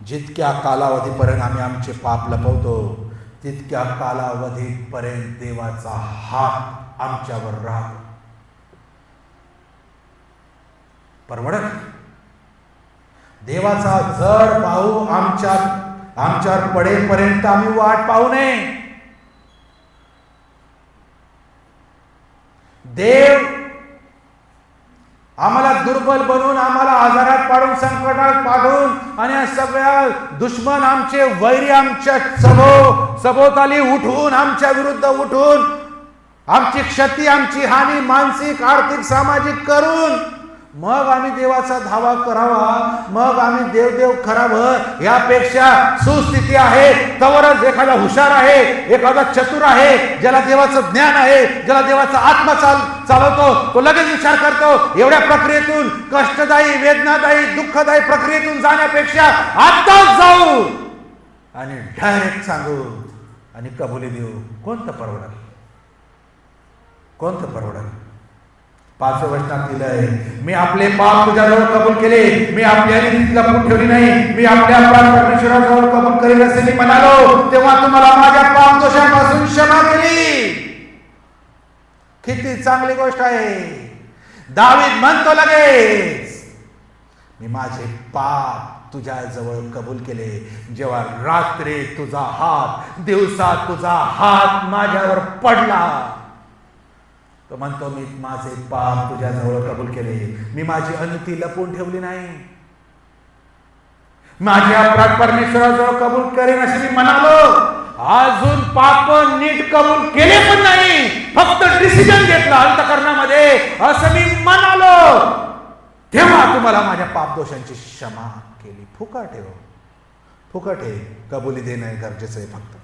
जितक्या कालावधीपर्यंत आम्ही आमचे पाप लपवतो, तितक्या कालावधीपर्यंत देवाचा हात आमच्यावर राहतो. परवडत देवाचा जड भाऊ आमच्यावर पडेपर्यंत आम्ही वाट पाहू नये. देव आम्हाला दुर्बल बनवून, आम्हाला आजारात पाडून, संकटात पाडून आणि सगळ्या दुश्मन आमचे वैरी आमच्या सभोवताली उठून, आमच्या विरुद्ध उठून, आमची क्षती, आमची हानी मानसिक, आर्थिक, सामाजिक करून मग आम्ही देवाचा धावा करावा, मग आम्ही देवदेव करावं. यापेक्षा सुस्थिती आहे तवरच एखादा हुशार आहे, एखादा चतुर आहे, ज्याला देवाचं ज्ञान आहे, ज्याला देवाचा आत्मा चालवतो, तो लगेच विचार करतो. एवढ्या प्रक्रियेतून, कष्टदायी, वेदनादायी, दुःखदायी प्रक्रियेतून जाण्यापेक्षा आत्ताच जाऊ आणि डायरेक्ट सांगू आणि कबुली देऊ. कोणतं परवडल? कोणतं परवडल? 5व्या वचनात लिहिलंय, मी आपले पाप तुझ्याजवळ कबूल केले, मी आपल्या नीती लपवून ठेवली नाही, मी आपल्या अपराध परमेश्वराजवळ कबूल करेल असे मी म्हणालो, तेव्हा तुम्हाला माझ्या पाप दोषांपासून क्षमा केली. किती चांगली गोष्ट आहे. दावीद म्हणतो लगेच, मी माझे पाप तुझ्याजवळ कबूल केले. जेव्हा रात्री तुझा हात, दिवसा तुझा हात माझ्यावर पडला, तो म्हणतो मी माझे पाप तुझ्याजवळ कबूल केले, मी माझी अनती लपवून ठेवली नाही, माझे अपराध परमेश्वराजवळ कबूल करेन असे मी म्हणालो. अजून पाप नीट कबूल केले पण नाही, फक्त डिसिजन घेतला अंतःकरणामध्ये, असं मी म्हणालो, तेव्हा तुम्हाला माझ्या पाप दोषांची क्षमा केली. फुकट आहे, फुकट आहे. कबुली देणं गरजेचं आहे फक्त,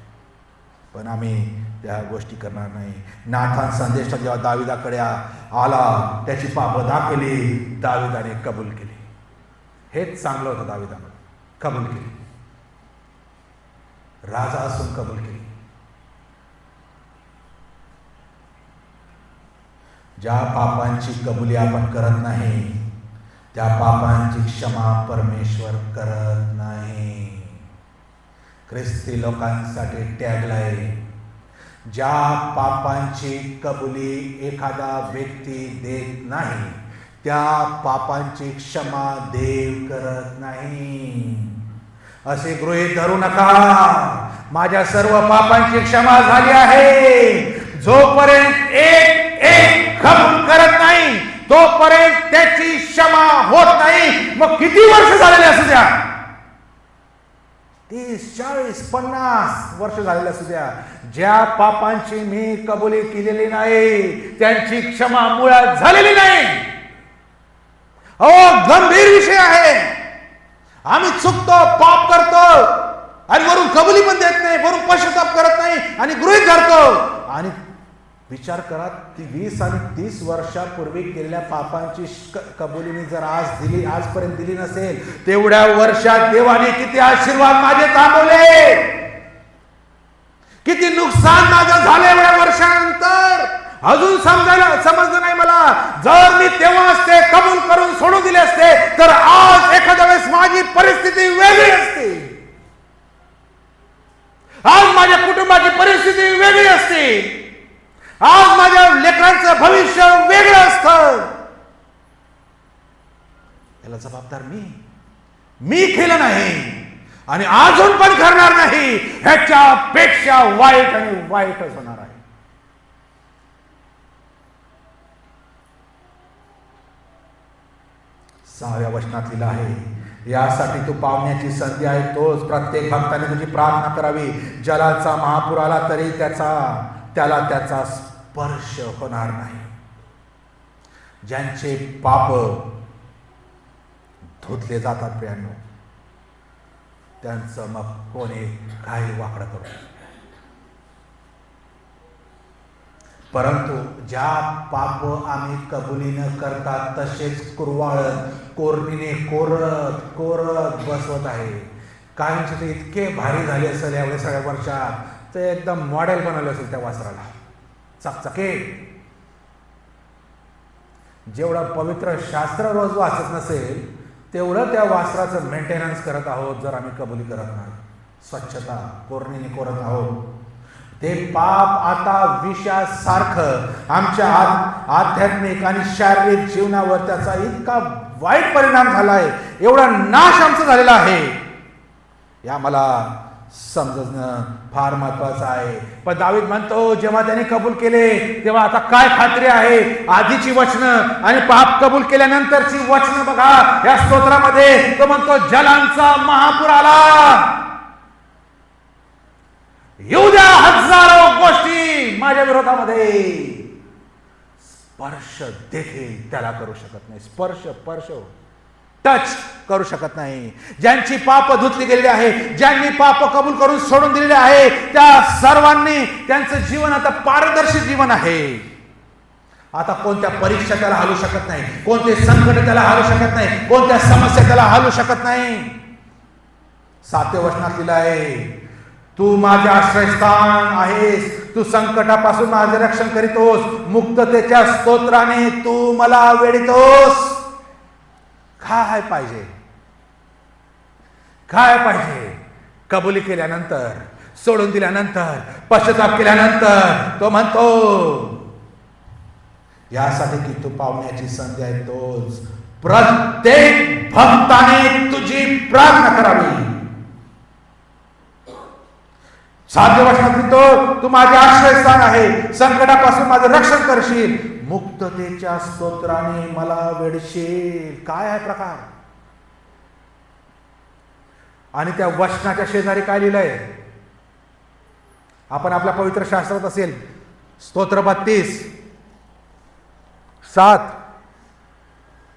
पण आम्ही त्या गोष्टी करणार नाही. नाथान संदेश जेव्हा दाविदाकडे आला, त्याची पापं दाखवली, दाविदाने कबूल केली. हेच चांगलं होतं दाविदाने, कबूल केली. राजा असून कबूल केली. ज्या पापांची कबुली आपण करत नाही, त्या पापांची क्षमा परमेश्वर करत नाही. ख्रिस्ती लोकांसाठी टॅगलाय, ज्या पापांची कबुली एखादा व्यक्ती देत नाही, त्या पापांची क्षमा देव करत नाही. असे गृहीत धरू नका, माझ्या सर्व पापांची क्षमा झाली आहे. जोपर्यंत एक एक कबूल करत नाही, तोपर्यंत त्याची क्षमा होत नाही. मग किती वर्ष झालेले असू द्या, 30, 40, 50 वर्ष झालेले असू द्या, ज्या पापांची मी कबुली केलेली नाही, त्यांची क्षमा मुळात झालेली नाही. गंभीर विषय आहे. आम्ही चुकतो, पाप करतो आणि वरून कबुली पण देत नाही, वरून पश्चाताप करत नाही आणि गृहीत धरतो. आणि विचार करा, ती 20 आणि 30 वर्षापूर्वी केलेल्या पापांची कबुली मी जर आजपर्यंत दिली नसेल, तेवढ्या वर्षात देवाने किती आशीर्वाद माझे थांबवले, किती नुकसान माझं झालं एवढ्या वर्षानंतर. अजून समजलं नाही मला. जर मी तेव्हाच ते कबूल करून सोडून दिले असते, तर आज एखाद्या वेळेस माझी परिस्थिती वेगळी असते, आज माझ्या कुटुंबाची परिस्थिती वेगळी असते, आज माझ्या लेकरांचं भविष्य वेगळं असतं. याला जबाबदार मी केलं नाही आणि अजून पण करणार नाही. ह्याच्यापेक्षा वाईट आणि वाईटच होणार आहे. 6व्या वचनात लिहिलं आहे, यासाठी तू पावण्याची संधी आहे, तोच प्रत्येक भक्ताने तुझी प्रार्थना करावी. जलाचा महापूर आला तरी त्याला त्याचा स्पर्श होणार नाही. ज्यांचे पाप धुतले जातात प्रियांनो, त्यांचं मग कोणी काही वाकडं करू. परंतु ज्या पाप आम्ही कबुली न करता तसेच कोरणीने कोरत बसवत आहे. काहींचे ते इतके भारी झाले असेल यावेळी सगळ्या वर्षात, ते एकदम मॉडेल बनवलं असेल त्या वस्त्राला, चकचके. जेवढं पवित्र शास्त्र रोज वाचत नसेल, तेवढं त्या वस्त्राचं मेंटेनन्स करत आहोत जर आम्ही कबुली करत नाही. स्वच्छता कोरणीने कोरत आहोत. ते पाप आता विषासारखं आमच्या आध्यात्मिक आणि शारीरिक जीवनावर त्याचा इतका वाईट परिणाम झालाय, एवढा नाश आमचा झालेला आहे, या मला समजणं फार महत्वाचं आहे. पण दावीद म्हणतो, जेव्हा त्याने कबूल केले तेव्हा आता काय खात्री आहे. आधीची वचनं आणि पाप कबूल केल्यानंतरची वचनं बघा या स्तोत्रामध्ये. तो म्हणतो, जलांचा महापूर आला, येऊ द्या हजारो गोष्टी माझ्या विरोधामध्ये, स्पर्श देखील त्याला करू शकत नाही. स्पर्श टच करू शकत नाही. ज्यांची पाप धुतली गेलेली आहे, ज्यांनी पाप कबूल करून सोडून दिलेले आहे, त्या सर्वांनी त्यांचं जीवन आता पारदर्शी जीवन आहे. आता कोणत्या परीक्षा त्याला हालू शकत नाही, कोणते संकट त्याला हालू शकत नाही, कोणत्या समस्या त्याला हालू शकत नाही. 7व्या वचनात लिहिलं आहे, तू माझे आश्रयस्थान आहेस, तू संकटापासून माझे रक्षण करीतोस, मुक्ततेच्या स्तोत्राने तू मला वेढितोस. काय पाहिजे, काय पाहिजे? कबुली केल्यानंतर, सोडून दिल्यानंतर, पश्चाताप केल्यानंतर तो म्हणतो, यासाठी की तू पावण्याची संधी आहे तोच प्रत्येक भक्ताने तुझी प्रार्थना करावी. 7व्या वचनात तू माझे आश्रयस्थान आहे, संकटापासून माझं रक्षण करशील, मुक्ततेच्या स्तोत्राने मला वेढशील. काय आहे प्रकार? आणि त्या वचनाच्या शेजारी काय लिहिलंय? आपण आपल्या पवित्र शास्त्रात असेल स्तोत्र 32:7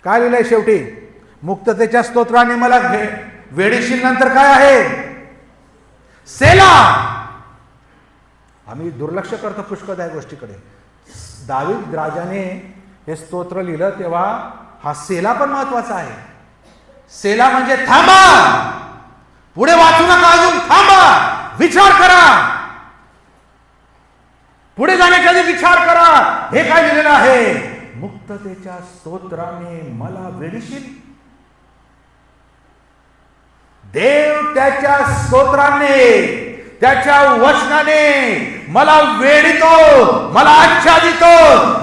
काय लिहिलंय शेवटी? मुक्ततेच्या स्तोत्राने मला वेढीशील. नंतर काय आहे? सेला. आम्ही दुर्लक्ष करतो पुष्कळदा गोष्टीकडे. दावीद राजाने हे स्तोत्र लिहिलं तेव्हा हा सेला पण महत्वाचा आहे. सेला म्हणजे थांबा, पुढे वाचू नका, अजून थांबा, विचार करा, पुढे जाण्याच्या आधी विचार करा. हे काय लिहिलेलं आहे? मुक्ततेच्या स्तोत्राने मला वेढीशील. देव त्याच्या स्तोत्राने, त्याच्या वचनाने मला वेढितो, मला आच्छादितो.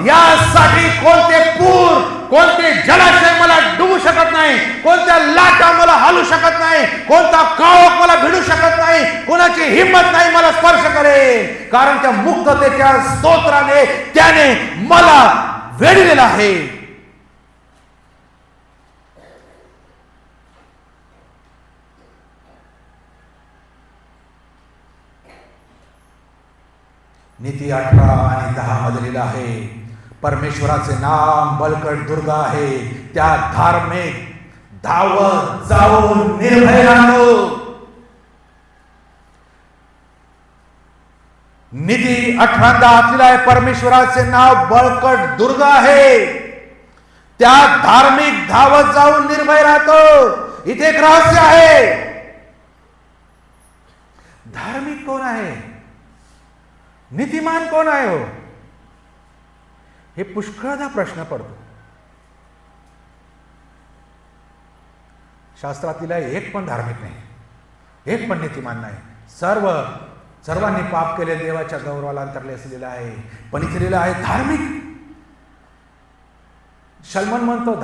यासाठी कोणते पूर, कोणते जलाशय मला डुबू शकत नाही, कोणत्या लाटा मला हालू शकत नाही, कोणता काळोख मला भिडू शकत नाही, कोणाची हिंमत नाही मला स्पर्श करेल, कारण त्या मुक्ततेच्या स्तोत्राने त्याने मला वेढलेलं आहे. नीती 18 आणि 10 मध्ये लिहिलं आहे, परमेश्वराचे नाम बळकट दुर्ग आहे, त्या धार्मिक धावत जाऊन निर्भय राहतो. नीती 18:10 लिहिलं आहे, परमेश्वराचे नाव बळकट दुर्ग आहे, त्या धार्मिक धावत जाऊन निर्भय राहतो. इथे एक रहस्य आहे. धार्मिक कोण आहे? नीतिमान कोण आहे हो? हे पुष्कळदा प्रश्न पडतो. शास्त्रातील एक पण धार्मिक नाही, एक पण नीतिमान नाही. सर्वांनी पाप केले, देवाच्या गौरवाला अंतरले असलेलं आहे. पण इथे लिहिलं आहे धार्मिक. सलमान म्हणतो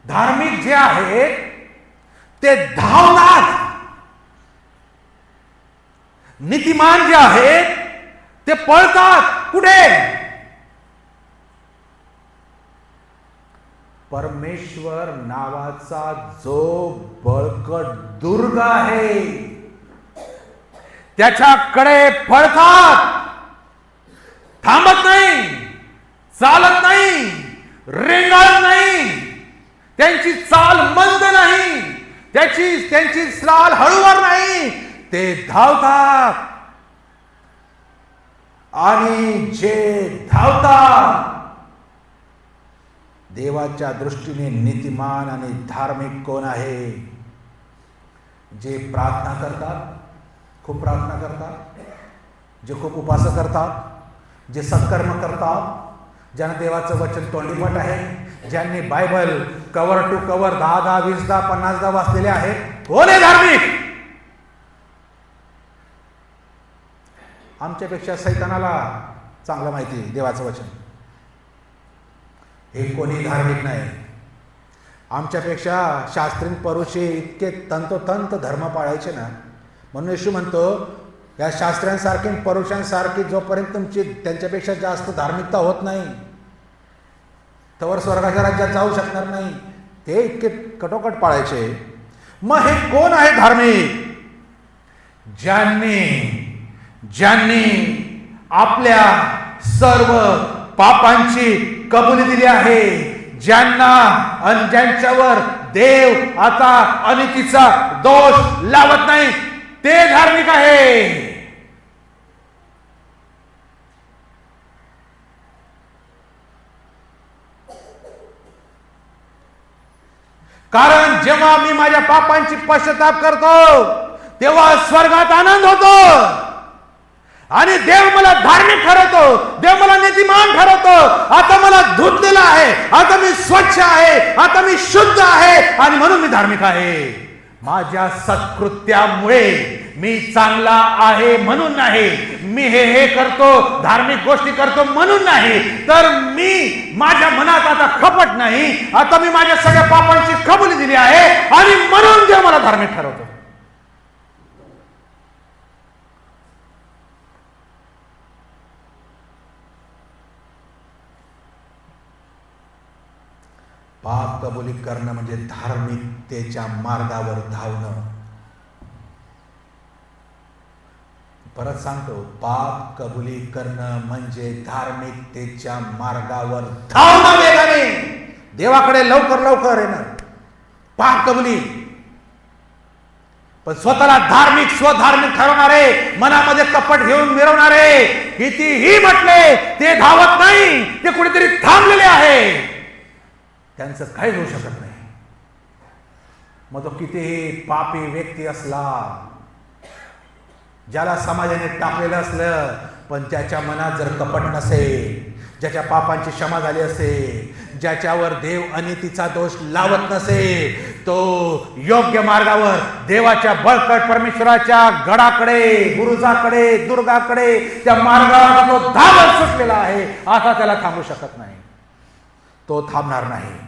धार्मिक जे आहे ते धावतात. नीतिमान जे आहेत ते पळतात. कुठे? परमेश्वर नावाचा जो बळकट दुर्ग आहे त्याच्याकडे पळतात. थांबत नाही, चालत नाही, रेंगाळत नाही, त्यांची चाल मंद नाही, त्यांची चाल हळूवार नाही, ते धावतात. आणि जे धावतात देवाच्या दृष्टीने नीतिमान आणि धार्मिक कोण आहे? जे प्रार्थना करतात, खूप प्रार्थना करतात, जे खूप उपासना करतात, जे सत्कर्म करतात, ज्यांना देवाचं वचन तोंडीपट आहे, ज्यांनी बायबल कव्हर टू कव्हर 10, 20, 50 वाचलेले आहेत. कोण आहे धार्मिक? आमच्यापेक्षा सैतानाला चांगलं माहिती आहे देवाचं वचन. हे कोणी धार्मिक नाही. आमच्यापेक्षा शास्त्रीय परुषे इतके तंतोतंत धर्म पाळायचे ना. म्हणून येशू म्हणतो या शास्त्र्यांसारखी परुषांसारखी जोपर्यंत तुमची त्यांच्यापेक्षा जास्त धार्मिकता होत नाही तोवर स्वर्गाच्या राज्यात जाऊ शकणार नाही. ते इतके कटोकट पाळायचे. मग हे कोण आहे धार्मिक? ज्यांनी आपल्या सर्व पापांची कबुली दिली आहे. ज्यांना आणि ज्यांच्यावर देव आता अनितीचा दोष लावत नाही ते धार्मिक आहे. कारण जेव्हा मी माझ्या पापांची पश्चाताप करतो तेव्हा स्वर्गात आनंद होतो आणि देव मला धार्मिक ठरवतो, देव मला नीतिमान ठरवतो. आता मला धुतलेला आहे, आता मी स्वच्छ आहे, आता मी शुद्ध आहे आणि म्हणून मी धार्मिक आहे. माझ्या सत्कृत्यामुळे मी चांगला आहे म्हणून नाही, मी हे करतो, धार्मिक गोष्टी करतो म्हणून नाही, तर मी माझ्या मनात आता कपट नाही, आता मी माझ्या सगळ्या पापांची कबुली दिली आहे आणि म्हणून देव मला धार्मिक ठरवतो. पाप कबुली करणं म्हणजे धार्मिकतेच्या मार्गावर धावणं. परत सांगतो, पाप कबुली करणं म्हणजे धार्मिकतेच्या मार्गावर धावणं वेगाने, देवाकडे लवकर लवकर येणं. पाप कबुली, पण स्वतःला धार्मिक स्वधार्मिक ठरवणारे, मनामध्ये कपट घेऊन मिरवणारे कितीही म्हटले ते धावत नाही, ते कुठेतरी थांबलेले आहे. त्यांचं काही होऊ शकत नाही. मग तो कितीही पापी व्यक्ती असला, ज्याला समाजाने टाकलेलं असलं, पण त्याच्या मनात जर कपट नसेल, ज्याच्या पापांची क्षमा झाली असेल, ज्याच्यावर देव अनितीचा दोष लावत नसेल, तो योग्य मार्गावर देवाच्या बळकट परमेश्वराच्या गडाकडे, गुरुजाकडे, दुर्गाकडे, त्या मार्गावर तो धावत सुटलेला आहे. आता त्याला थांबू शकत नाही, तो थांबणार नाही.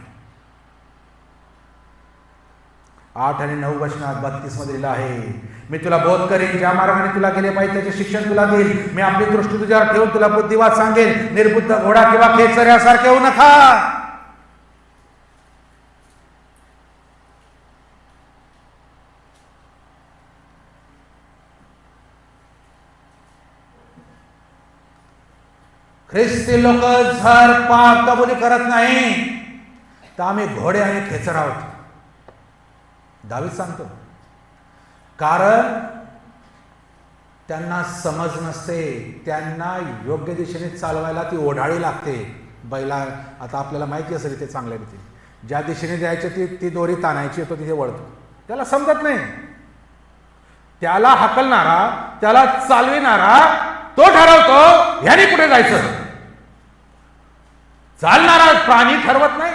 8 आणि 9 वचनात 32 मध्ये लिहिलं आहे, मी तुला बोध करेन, ज्या मार्गाने तुला गेले पाहिजे त्याचे शिक्षण तुला देईल. मी आपली दृष्टी तुझ्यावर ठेवून तुला बुद्धिवाद सांगेन. निर्बुद्ध घोडा किंवा खेचऱ्यासारखे होऊ नका. ख्रिस्ती लोक जर पाप कबुली करत नाही तर आम्ही घोडे आणि खेचर आहोत. दावीद सांगतो, कारण त्यांना समज नसते, त्यांना योग्य दिशेने चालवायला ती ओढाळी लागते. बैला आता आपल्याला माहिती असेल ते चांगल्या रीती, ज्या दिशेने जायची ती दोरी ताणायची होतो तिथे वळतो. त्याला समजत नाही. त्याला हाकलणारा, त्याला चालविणारा तो ठरवतो ह्याने कुठे जायचं. चालणारा प्राणी ठरवत नाही,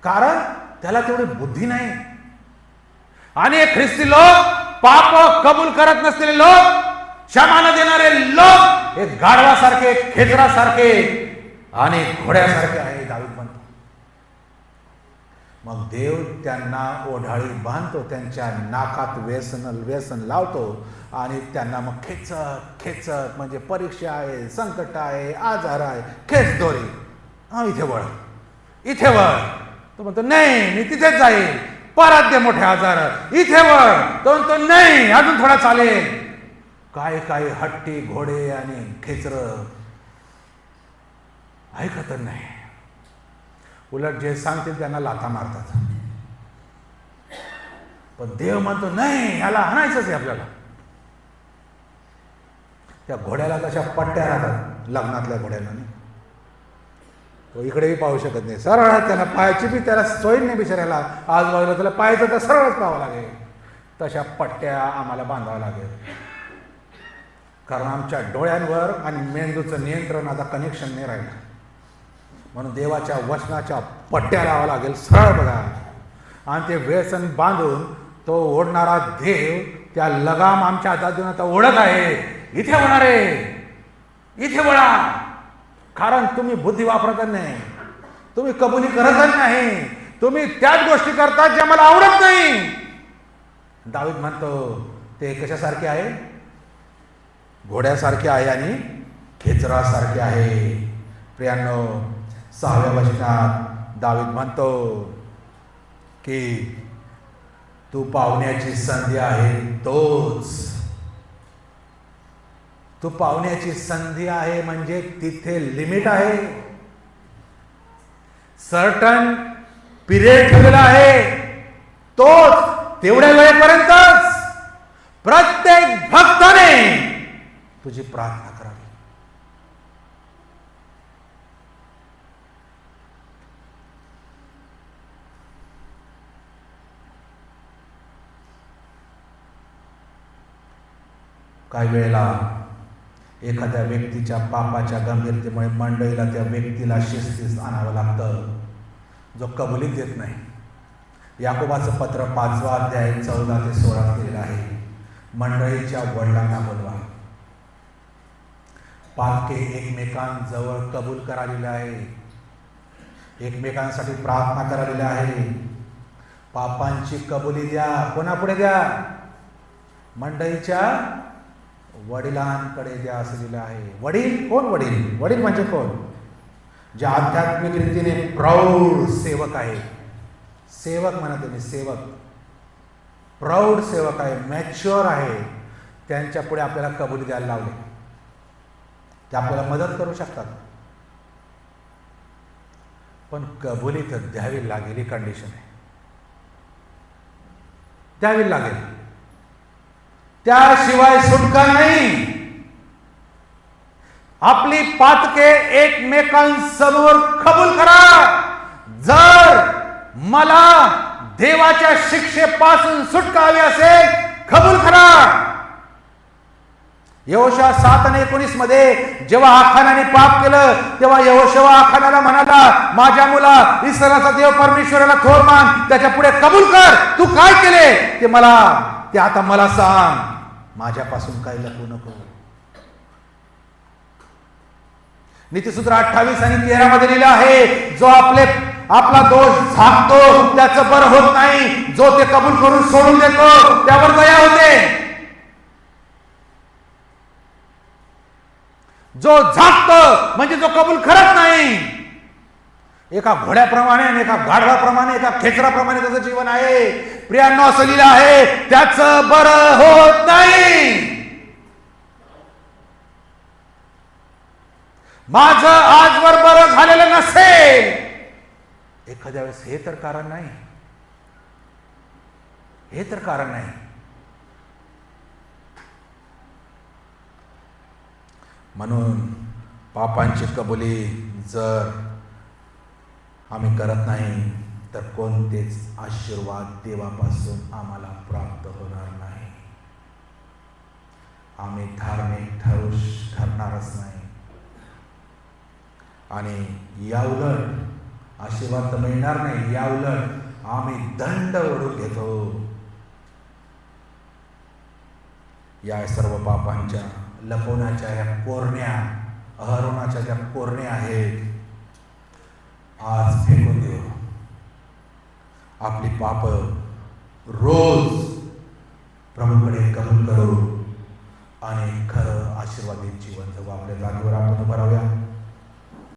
कारण त्याला तेवढी बुद्धी नाही. आणि ख्रिस्ती लोक, पाप कबूल करत नसलेले लोक, क्षमा न देणारे लोक हे गाढवासारखे, खेचरासारखे आणि घोड्यासारखे आहे, दावीद म्हणतो. मग देव त्यांना ओढाळी बांधतो, त्यांच्या नाकात व्यसन लावतो आणि त्यांना मग खेचत खेचत, म्हणजे परीक्षा आहे, संकट आहे, आजार आहे, खेच दोरी, इथे वळ, इथे वळ. तो म्हणतो नाही, मी तिथेच जाईल. परत दे मोठे आजार, इथे वळ. तो म्हणतो नाही, अजून थोडा चालेल. काय काय हट्टी घोडे आणि खेचर ऐकत नाही, उलट जे सांगतील त्यांना लाथा मारतात. पण देव म्हणतो नाही, ह्याला हाणायचंच आहे आपल्याला. त्या घोड्याला तशा पट्ट्या राहतात, लग्नातल्या घोड्याला नाही, तो इकडेही पाहू शकत नाही. सरळ त्याला पायाची बी त्याला सोय नाही बिचारायला. आजूबाजूला त्याला पाहायचं तर सरळच पाहावं लागेल. तशा पट्ट्या आम्हाला बांधावं लागेल, कारण आमच्या डोळ्यांवर आणि मेंदूचं नियंत्रण आता कनेक्शन नाही राहिलं. म्हणून देवाच्या वचनाच्या पट्ट्या लावावं लागेल, सरळ बघा. आणि ते व्यसन बांधून तो ओढणारा देव त्या लगाम आमच्या हातात देऊन आता ओढत आहे, इथे होणार आहे, इथे वळा. कारण तुम्ही बुद्धी वापरत नाही, तुम्ही कबुली करतच नाही, तुम्ही त्याच गोष्टी करतात ज्या मला आवडत नाही. दावीद म्हणतो ते कशासारखे आहे, घोड्यासारखे आहे आणि खेचरासारखे आहे. प्रियांनो, 6व्या वचनात दावीद म्हणतो की तू पावण्याची संधी आहे तोच. तू पावण्याची संधी आहे म्हणजे तिथे लिमिट आहे, सर्टन पिरियड ठेवलेला आहे, तोच तेवढ्या वेळेपर्यंतच प्रत्येक भक्ताने तुझी प्रार्थना करावी. काही वेळेला एखाद्या व्यक्तीच्या पापाच्या गंभीरतेमुळे मंडळीला त्या व्यक्तीला शिस्तीस आणावं लागतं, जो कबुलीत देत नाही. याकोबाचं पत्र 5वा अध्याय 14 ते 16 दिलेलं आहे. मंडळीच्या वडिलांना बोलवा. पापके एकमेकांजवळ कबूल करालेले आहे, एकमेकांसाठी प्रार्थना करालेली आहे. पापांची कबुली द्या. कोणापुढे द्या? मंडळीच्या वडिलांकडे द्या असं लिहिलं आहे. वडील कोण? वडील वडील म्हणजे कोण? जे आध्यात्मिक रीतीने प्रौढ सेवक आहे. सेवक म्हणते मी, सेवक प्रौढ सेवक आहे, मॅच्युअर आहे. त्यांच्या पुढे आपल्याला कबुली द्यायला लावले. ते आपल्याला मदत करू शकतात, पण कबुली तर द्यावी लागेल. ही कंडिशन आहे, द्यावी लागेल, त्याशिवाय सुटका नाही. आपली पातके एकमेकांसमोर कबूल करा. जर मला देवाच्या शिक्षेपासून सुटका हवी असेल, कबूल करा. यहोशुआ 7 आणि 19 मध्ये जेव्हा आखानाने पाप केलं, तेव्हा यहोशुआ आखानाला म्हणाला, माझ्या मुला, इस्रायलाचा देव परमेश्वराला थोर मान, त्याच्या पुढे कबूल कर. तू काय केले ते आता मला सांग. माझ्यापासून काही लपवू नको. नीतिसूत्र 28 आणि 13 मध्ये लिहिलं आहे, जो आपला दोष झाकतो त्याचं बरं होत नाही, जो ते कबूल करून सोडून देतो त्यावर दया होते. जो झाकतो म्हणजे जो कबूल करत नाही, एका घोड्याप्रमाणे आणि एका गाढवाप्रमाणे, एका खेचराप्रमाणे त्याचं जीवन आहे. प्रियांनो, असं लिहिलं आहे, त्याचं बरं होत नाही. माझं आजवर बरं झालेलं नसेल, एखाद्या वेळेस हे तर कारण नाही, हे तर कारण नाही. म्हणून पापांची कबुली जर आम्ही करत नाही तर कोणतेच आशीर्वाद देवापासून आम्हाला प्राप्त होणार नाही. आम्ही धार्मिक ठरणारच नाही. आणि याउलट आशीर्वाद तर मिळणार नाही, याउलट आम्ही दंड ओढून घेतो. या सर्व पापांच्या लपवण्याच्या या कोरण्या, अहरोनाच्या ज्या कोरण्या आहेत, आज फेकून देऊ. आपली पाप रोज प्रभूकडे कबूल करू आणि खरं आशीर्वादित जीवन जगू. आपल्या जागेवर आपण उभं राहूया.